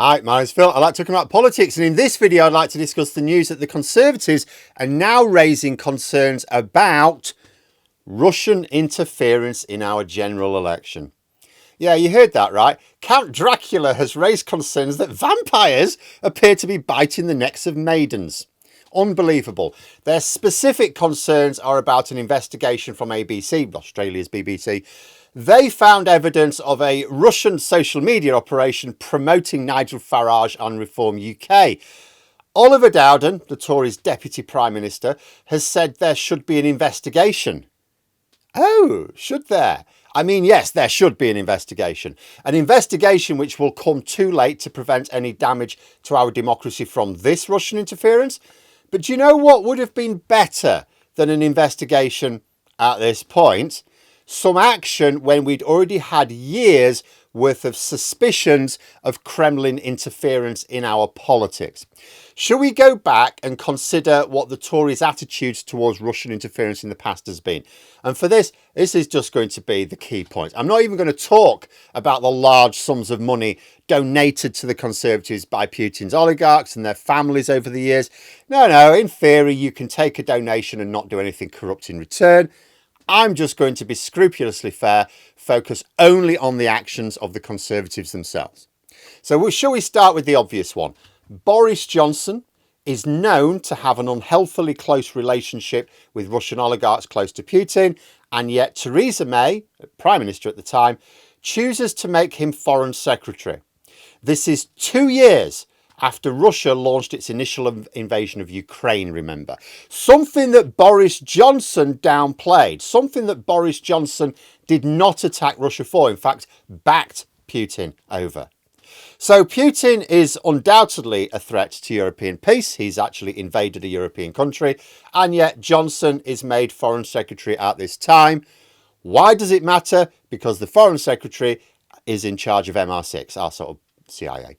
Hi, my name's Phil. I like talking about politics, and in this video I'd like to discuss the news that the Conservatives are now raising concerns about Russian interference in our general election. Yeah, you heard that right. Count Dracula has raised concerns that vampires appear to be biting the necks of maidens. Unbelievable. Their specific concerns are about an investigation from ABC, Australia's BBC. They found evidence of a Russian social media operation promoting Nigel Farage on Reform UK. Oliver Dowden, the Tories' Deputy Prime Minister, has said there should be an investigation. Oh, should there? I mean, yes, there should be an investigation. An investigation which will come too late to prevent any damage to our democracy from this Russian interference. But do you know what would have been better than an investigation at this point? Some action when we'd already had years worth of suspicions of Kremlin interference in our politics. Should we go back and consider what the Tories' attitudes towards Russian interference in the past has been? And for this is just going to be the key point. I'm not even going to talk about the large sums of money donated to the Conservatives by Putin's oligarchs and their families over the years. No, in theory, you can take a donation and not do anything corrupt in return. I'm just going to be scrupulously fair, focus only on the actions of the Conservatives themselves. So shall we start with the obvious one? Boris Johnson is known to have an unhealthily close relationship with Russian oligarchs close to Putin, and yet Theresa May, Prime Minister at the time, chooses to make him Foreign Secretary. This is 2 years after Russia launched its initial invasion of Ukraine, remember. Something that Boris Johnson downplayed, something that Boris Johnson did not attack Russia for, in fact, backed Putin over. So Putin is undoubtedly a threat to European peace. He's actually invaded a European country, and yet Johnson is made Foreign Secretary at this time. Why does it matter? Because the Foreign Secretary is in charge of MI6, our sort of CIA.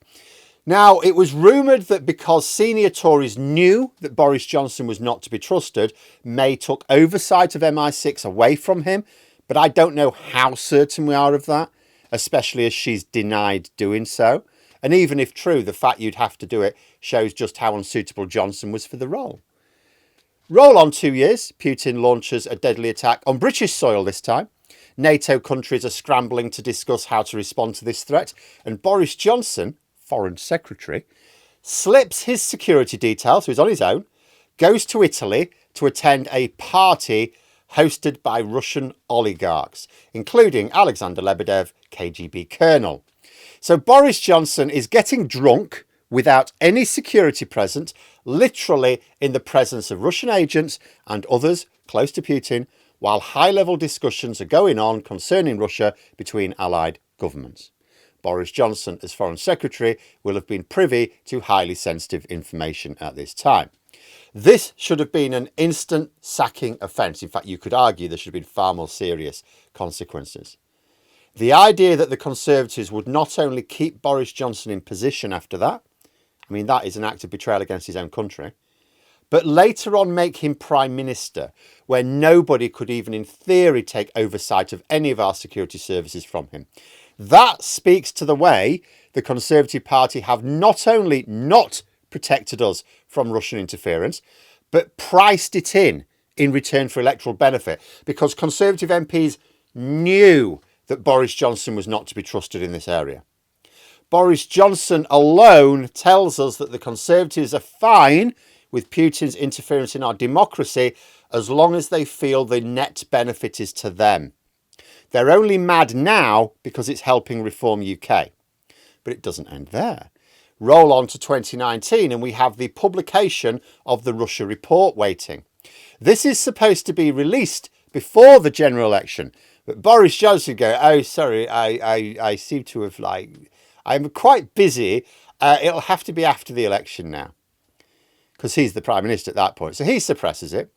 Now, it was rumoured that because senior Tories knew that Boris Johnson was not to be trusted, May took oversight of MI6 away from him, but I don't know how certain we are of that, especially as she's denied doing so. And even if true, the fact you'd have to do it shows just how unsuitable Johnson was for the role. Roll on 2 years, Putin launches a deadly attack on British soil this time. NATO countries are scrambling to discuss how to respond to this threat, and Boris Johnson, Foreign Secretary, slips his security details, so he's on his own, goes to Italy to attend a party hosted by Russian oligarchs, including Alexander Lebedev, KGB colonel. So Boris Johnson is getting drunk without any security present, literally in the presence of Russian agents and others close to Putin, while high-level discussions are going on concerning Russia between allied governments. Boris Johnson, as Foreign Secretary, will have been privy to highly sensitive information at this time. This should have been an instant sacking offence. In fact, you could argue there should have been far more serious consequences. The idea that the Conservatives would not only keep Boris Johnson in position after that, I mean, that is an act of betrayal against his own country, but later on make him Prime Minister, where nobody could even in theory take oversight of any of our security services from him. That speaks to the way the Conservative Party have not only not protected us from Russian interference, but priced it in return for electoral benefit, because Conservative MPs knew that Boris Johnson was not to be trusted in this area. Boris Johnson alone tells us that the Conservatives are fine with Putin's interference in our democracy as long as they feel the net benefit is to them. They're only mad now because it's helping Reform UK. But it doesn't end there. Roll on to 2019 and we have the publication of the Russia report waiting. This is supposed to be released before the general election. But Boris Johnson goes, oh, sorry, I seem to have I'm quite busy. It'll have to be after the election now. Because he's the Prime Minister at that point. So he suppresses it.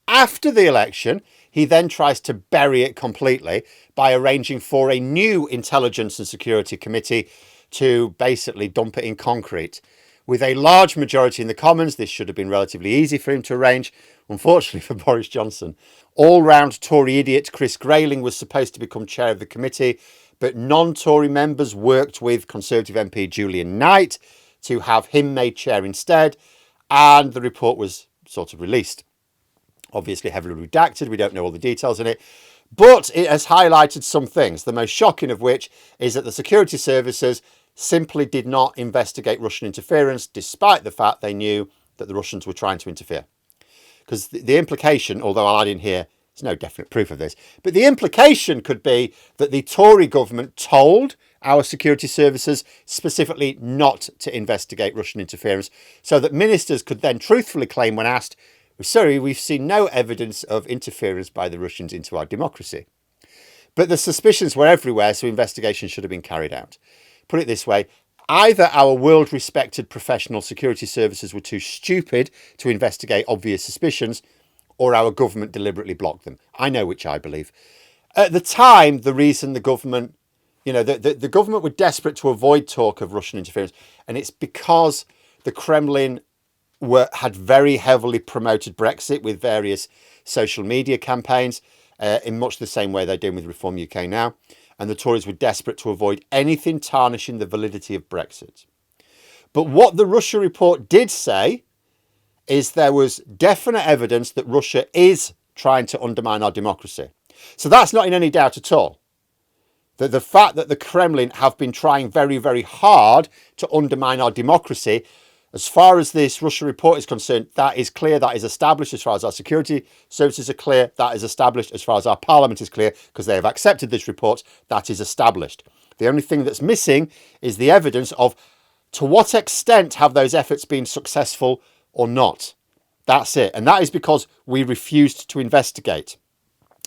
After the election, he then tries to bury it completely by arranging for a new Intelligence and Security Committee to basically dump it in concrete. With a large majority in the Commons, this should have been relatively easy for him to arrange. Unfortunately for Boris Johnson, all-round Tory idiot Chris Grayling was supposed to become chair of the committee, but non-Tory members worked with Conservative MP Julian Knight to have him made chair instead, and the report was sort of released. Obviously heavily redacted, we don't know all the details in it, but it has highlighted some things, the most shocking of which is that the security services simply did not investigate Russian interference, despite the fact they knew that the Russians were trying to interfere. Because the implication, although I'll add in here, there's no definite proof of this, but the implication could be that the Tory government told our security services specifically not to investigate Russian interference, so that ministers could then truthfully claim when asked, sorry, we've seen no evidence of interference by the Russians into our democracy. But the suspicions were everywhere, so investigations should have been carried out. Put it this way, either our world-respected professional security services were too stupid to investigate obvious suspicions, or our government deliberately blocked them. I know which I believe. At the time, the reason the government, the government were desperate to avoid talk of Russian interference, and it's because the Kremlin had very heavily promoted Brexit with various social media campaigns in much the same way they're doing with Reform UK now. And the Tories were desperate to avoid anything tarnishing the validity of Brexit. But what the Russia report did say is there was definite evidence that Russia is trying to undermine our democracy. So that's not in any doubt at all. That the fact that the Kremlin have been trying very, very hard to undermine our democracy, as far as this Russia report is concerned, that is clear, that is established. As far as our security services are clear, that is established. As far as our parliament is clear, because they have accepted this report, that is established. The only thing that's missing is the evidence of to what extent have those efforts been successful or not. That's it. And that is because we refused to investigate.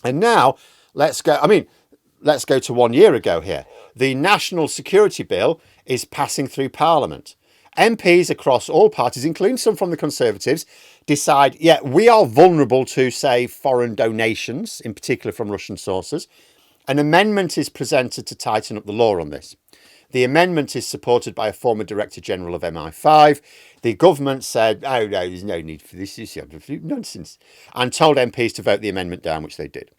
And now let's go to 1 year ago here. The National Security Bill is passing through Parliament. MPs across all parties, including some from the Conservatives, decide, yeah, we are vulnerable to, say, foreign donations, in particular from Russian sources. An amendment is presented to tighten up the law on this. The amendment is supported by a former Director General of MI5. The government said, oh, no, there's no need for this. This is absolute nonsense. And told MPs to vote the amendment down, which they did.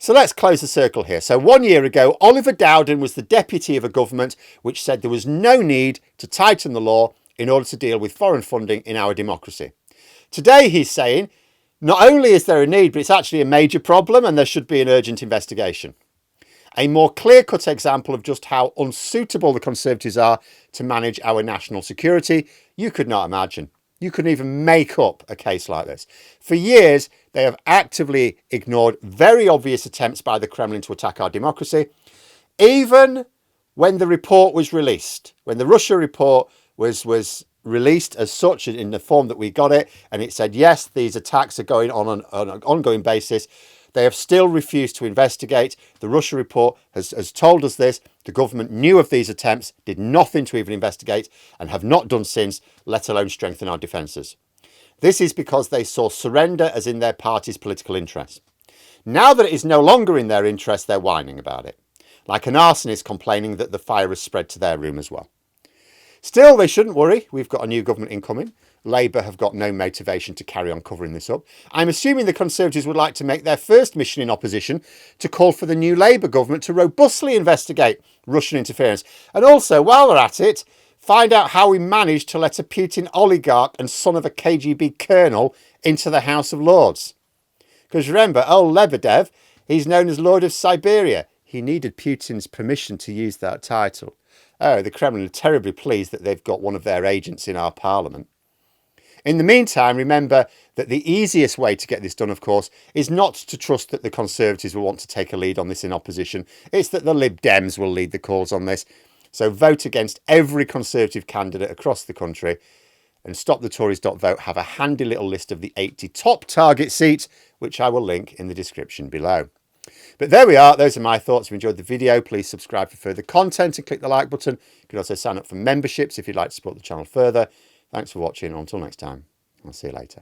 So let's close the circle here. So 1 year ago, Oliver Dowden was the deputy of a government which said there was no need to tighten the law in order to deal with foreign funding in our democracy. Today, he's saying, not only is there a need, but it's actually a major problem and there should be an urgent investigation. A more clear-cut example of just how unsuitable the Conservatives are to manage our national security, you could not imagine. You couldn't even make up a case like this. For years, they have actively ignored very obvious attempts by the Kremlin to attack our democracy. Even when the report was released, when the Russia report was released as such in the form that we got it, and it said, yes, these attacks are going on an ongoing basis, they have still refused to investigate. The Russia report has told us this. The government knew of these attempts, did nothing to even investigate, and have not done since, let alone strengthen our defences. This is because they saw surrender as in their party's political interest. Now that it is no longer in their interest, they're whining about it, like an arsonist complaining that the fire has spread to their room as well. Still, they shouldn't worry. We've got a new government incoming. Labour have got no motivation to carry on covering this up. I'm assuming the Conservatives would like to make their first mission in opposition to call for the new Labour government to robustly investigate Russian interference. And also, while they're at it, find out how we managed to let a Putin oligarch and son of a KGB colonel into the House of Lords. Because remember, old Lebedev, he's known as Lord of Siberia. He needed Putin's permission to use that title. Oh, the Kremlin are terribly pleased that they've got one of their agents in our parliament. In the meantime, remember that the easiest way to get this done, of course, is not to trust that the Conservatives will want to take a lead on this in opposition. It's that the Lib Dems will lead the calls on this. So vote against every Conservative candidate across the country, and StopTheTories.vote have a handy little list of the 80 top target seats, which I will link in the description below. But there we are. Those are my thoughts. If you enjoyed the video, please subscribe for further content and click the like button. You can also sign up for memberships if you'd like to support the channel further. Thanks for watching. Until next time, I'll see you later.